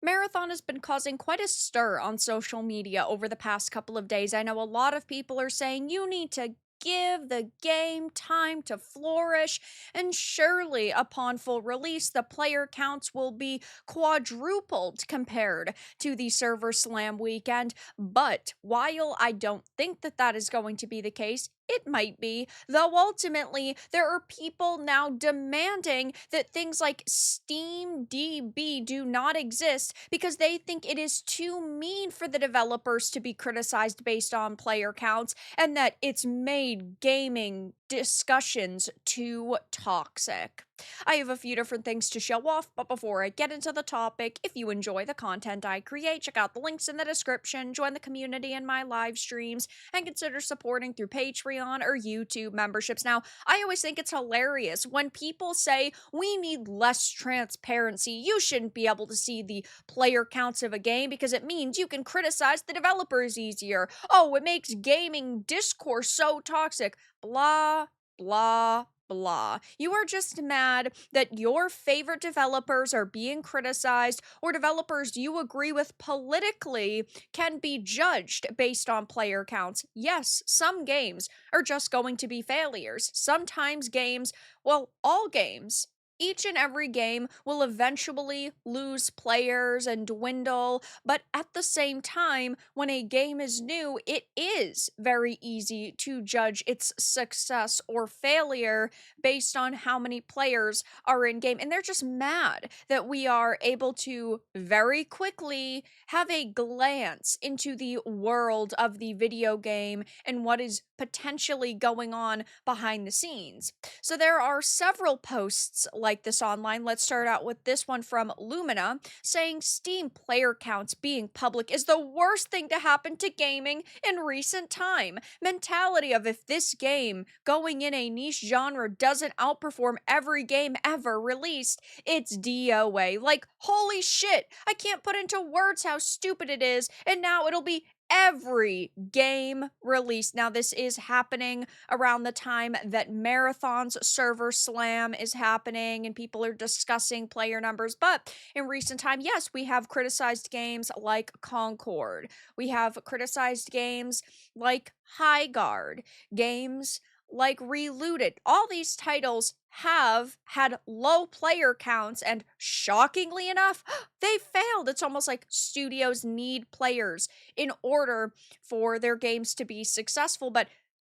Marathon has been causing quite a stir on social media over the past couple of days. I know a lot of people are saying you need to give the game time to flourish, and surely upon full release, the player counts will be quadrupled compared to the Server Slam weekend. But while I don't think that that is going to be the case, it might be, though ultimately there are people now demanding that things like Steam DB do not exist because they think it is too mean for the developers to be criticized based on player counts and that it's made gaming discussions too toxic. I have a few different things to show off, but before I get into the topic, if you enjoy the content I create, check out the links in the description, join the community in my live streams, and consider supporting through Patreon or YouTube memberships. Now, I always think it's hilarious when people say we need less transparency. You shouldn't be able to see the player counts of a game because it means you can criticize the developers easier. Oh, it makes gaming discourse so toxic. Blah, blah, blah. You are just mad that your favorite developers are being criticized, or developers you agree with politically can be judged based on player counts. Yes, some games are just going to be failures. Sometimes games, well, all games, each and every game will eventually lose players and dwindle, but at the same time, when a game is new, it is very easy to judge its success or failure based on how many players are in game. And they're just mad that we are able to very quickly have a glance into the world of the video game and what is potentially going on behind the scenes. So there are several posts like this online. Let's start out with this one from Lumina saying Steam player counts being public is the worst thing to happen to gaming in recent time. Mentality of if this game going in a niche genre doesn't outperform every game ever released, it's DOA. Like, holy shit, I can't put into words how stupid it is, and now it'll be every game released. Now, this is happening around the time that Marathon's Server Slam is happening and people are discussing player numbers. But in recent time, yes, we have criticized games like Concord. We have criticized games like High Guard, games like Relooted. All these titles have had low player counts, and shockingly enough, they failed. It's almost like studios need players in order for their games to be successful. But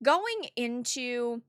going into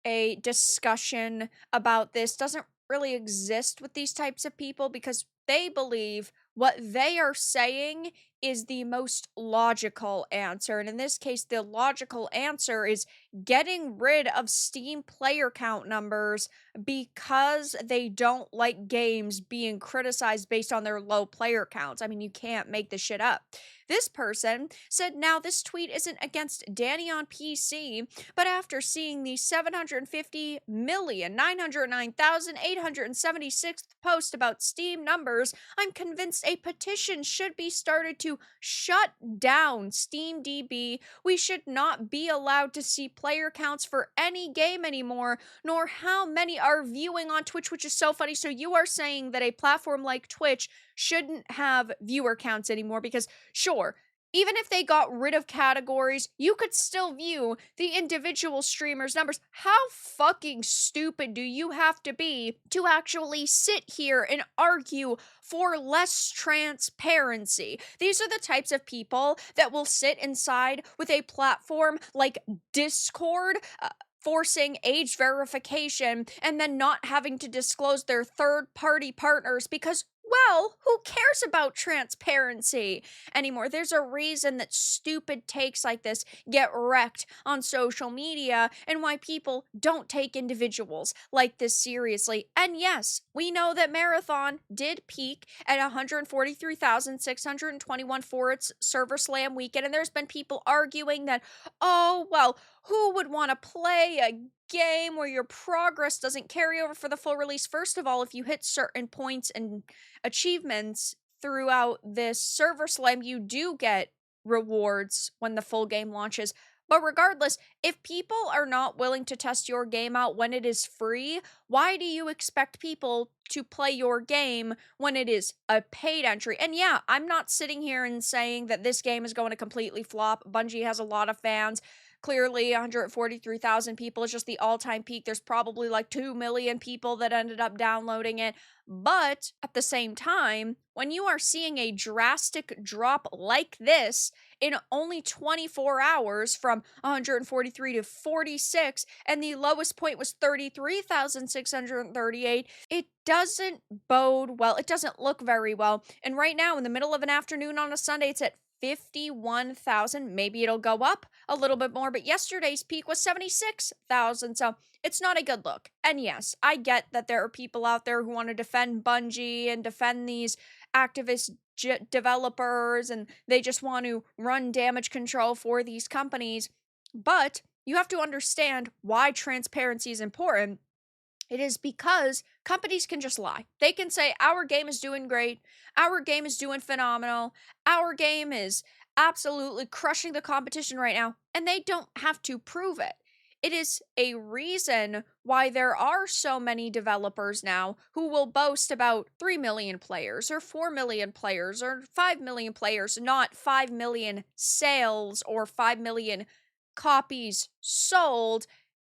a discussion about this doesn't really exist with these types of people because they believe what they are saying is the most logical answer. And in this case, the logical answer is getting rid of Steam player count numbers because they don't like games being criticized based on their low player counts. I mean, you can't make this shit up. This person said, now this tweet isn't against Danny on PC, but after seeing the 750,909,876th post about Steam numbers, I'm convinced a petition should be started to shut down SteamDB. We should not be allowed to see player counts for any game anymore, nor how many are viewing on Twitch, which is so funny. So you are saying that a platform like Twitch shouldn't have viewer counts anymore because, sure, even if they got rid of categories, you could still view the individual streamers' numbers. How fucking stupid do you have to be to actually sit here and argue for less transparency? These are the types of people that will sit inside with a platform like Discord, forcing age verification and then not having to disclose their third-party partners because, well, who cares about transparency anymore? There's a reason that stupid takes like this get wrecked on social media and why people don't take individuals like this seriously. And yes, we know that Marathon did peak at 143,621 for its Server Slam weekend, and there's been people arguing that, oh, well, who would want to play a game where your progress doesn't carry over for the full release? First of all, if you hit certain points and achievements throughout this Server Slam, you do get rewards when the full game launches. But regardless, if people are not willing to test your game out when it is free, why do you expect people to play your game when it is a paid entry? And yeah, I'm not sitting here and saying that this game is going to completely flop. Bungie has a lot of fans. Clearly, 143,000 people is just the all-time peak. There's probably like 2 million people that ended up downloading it. But at the same time, when you are seeing a drastic drop like this in only 24 hours from 143 to 46, and the lowest point was 33,638, it doesn't bode well. It doesn't look very well. And right now, in the middle of an afternoon on a Sunday, it's at 51,000. Maybe it'll go up a little bit more, but yesterday's peak was 76,000. So it's not a good look. And yes, I get that there are people out there who want to defend Bungie and defend these activist developers, and they just want to run damage control for these companies. But you have to understand why transparency is important. It is because companies can just lie. They can say, our game is doing great, our game is doing phenomenal, our game is absolutely crushing the competition right now, and they don't have to prove it. It is a reason why there are so many developers now who will boast about 3 million players or 4 million players or 5 million players, not 5 million sales or 5 million copies sold.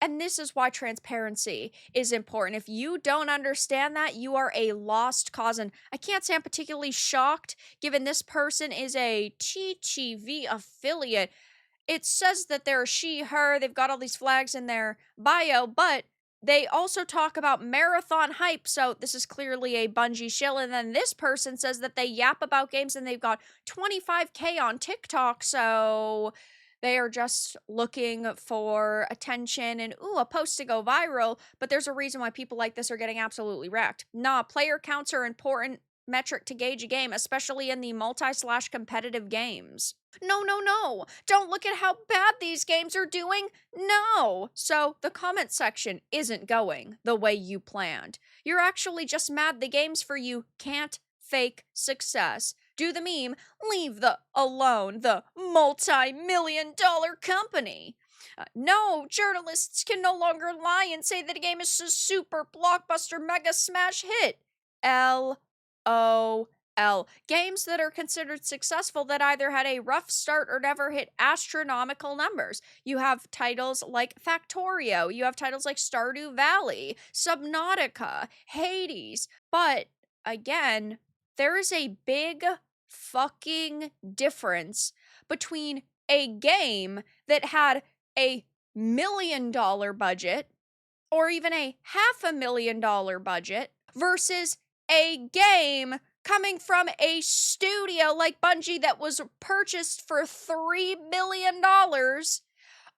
And this is why transparency is important. If you don't understand that, you are a lost cause. And I can't say I'm particularly shocked, given this person is a TTV affiliate. It says that they're she, her, they've got all these flags in their bio, but they also talk about marathon hype, so this is clearly a Bungie shill. And then this person says that they yap about games and they've got 25K on TikTok, so they are just looking for attention and, a post to go viral. But there's a reason why people like this are getting absolutely wrecked. Nah, player counts are important metric to gauge a game, especially in the multi/competitive games. No, no, no. Don't look at how bad these games are doing. No. So the comment section isn't going the way you planned. You're actually just mad the games for you can't fake success. Do the meme, leave the alone, the multi-million-dollar company. No, journalists can no longer lie and say that a game is a super blockbuster mega smash hit. LOL. Games that are considered successful that either had a rough start or never hit astronomical numbers. You have titles like Factorio, you have titles like Stardew Valley, Subnautica, Hades, but again, there is a big fucking difference between a game that had $1 million budget or even a $500,000 budget versus a game coming from a studio like Bungie that was purchased for $3 billion,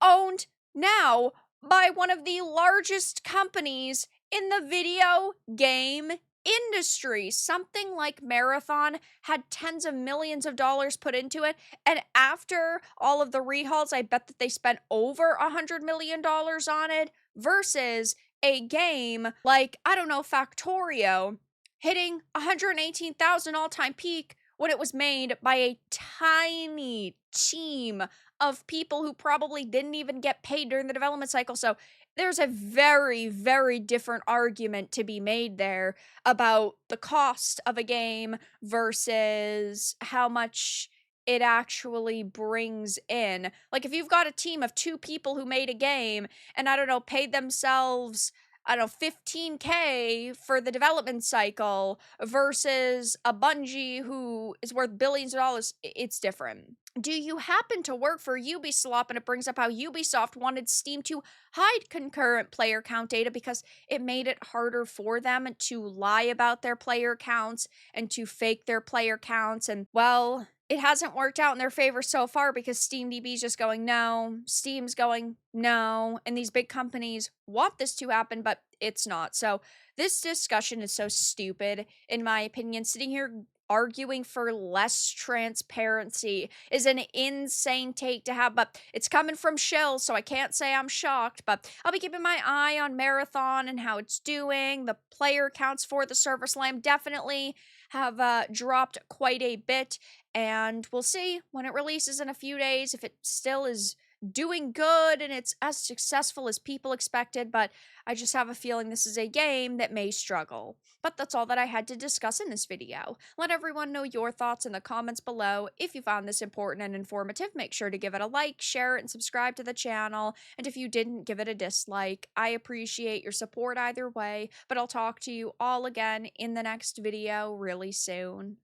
owned now by one of the largest companies in the video game industry. Something like Marathon had tens of millions of dollars put into it, and after all of the rehauls, I bet that they spent over $100 million on it, versus a game like, I don't know, Factorio hitting 118,000 all-time peak when it was made by a tiny team of people who probably didn't even get paid during the development cycle. So there's a very, very different argument to be made there about the cost of a game versus how much it actually brings in. Like, if you've got a team of 2 people who made a game and, I don't know, paid themselves, I don't know, 15K for the development cycle versus a Bungie who is worth billions of dollars, it's different. Do you happen to work for Ubisoft? And it brings up how Ubisoft wanted Steam to hide concurrent player count data because it made it harder for them to lie about their player counts and to fake their player counts. And, well, it hasn't worked out in their favor so far because SteamDB is just going, no. Steam's going, no. And these big companies want this to happen, but it's not. So this discussion is so stupid, in my opinion. Sitting here arguing for less transparency is an insane take to have, but it's coming from Shell, so I can't say I'm shocked. But I'll be keeping my eye on Marathon and how it's doing. The player counts for the Server Slam definitely have dropped quite a bit, and we'll see when it releases in a few days if it still is doing good and it's as successful as people expected, but I just have a feeling this is a game that may struggle. But that's all that I had to discuss in this video. Let everyone know your thoughts in the comments below. If you found this important and informative, make sure to give it a like, share it, and subscribe to the channel. And if you didn't, give it a dislike. I appreciate your support either way, but I'll talk to you all again in the next video really soon.